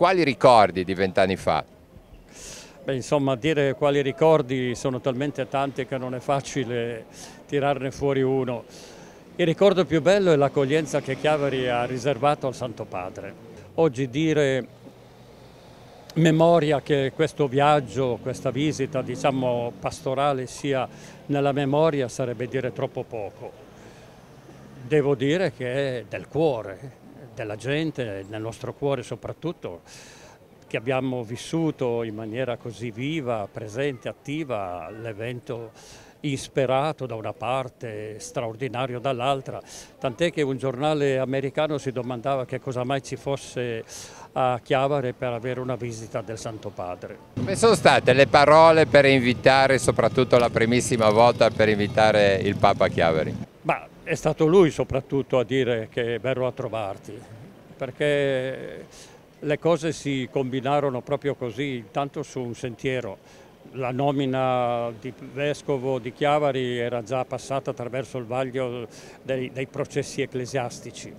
quali ricordi di 20 anni fa? Beh, insomma, dire quali ricordi sono talmente tanti che non è facile tirarne fuori uno. Il ricordo più bello è l'accoglienza che Chiavari ha riservato al Santo Padre. Oggi dire memoria che questo viaggio, questa visita, diciamo, pastorale sia nella memoria sarebbe dire troppo poco. Devo dire che è del cuore, della gente, nel nostro cuore soprattutto, che abbiamo vissuto in maniera così viva, presente, attiva l'evento insperato da una parte, straordinario dall'altra, tant'è che un giornale americano si domandava che cosa mai ci fosse a Chiavari per avere una visita del Santo Padre. Come sono state le parole per invitare, soprattutto la primissima volta per invitare il Papa a Chiavari? Ma è stato lui soprattutto a dire che verrò a trovarti, perché le cose si combinarono proprio così, intanto su un sentiero. La nomina di vescovo di Chiavari era già passata attraverso il vaglio dei processi ecclesiastici,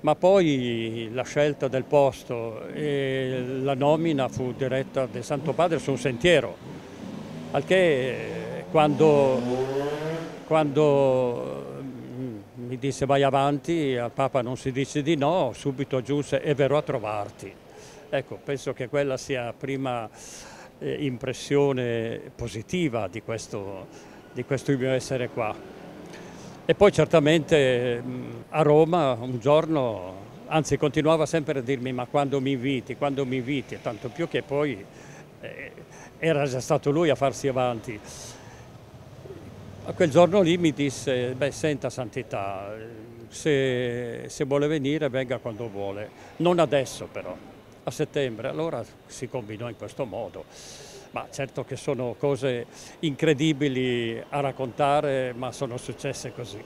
ma poi la scelta del posto e la nomina fu diretta del Santo Padre su un sentiero, al che quando mi disse vai avanti, al Papa non si dice di no, subito aggiunse e verrò a trovarti. Ecco, penso che quella sia la prima impressione positiva di questo mio essere qua. E poi certamente a Roma un giorno, anzi continuava sempre a dirmi ma quando mi inviti, tanto più che poi era già stato lui a farsi avanti. A quel giorno lì mi disse, beh senta Santità, se vuole venire venga quando vuole, non adesso però, a settembre. Allora si combinò in questo modo. Ma certo che sono cose incredibili a raccontare, ma sono successe così.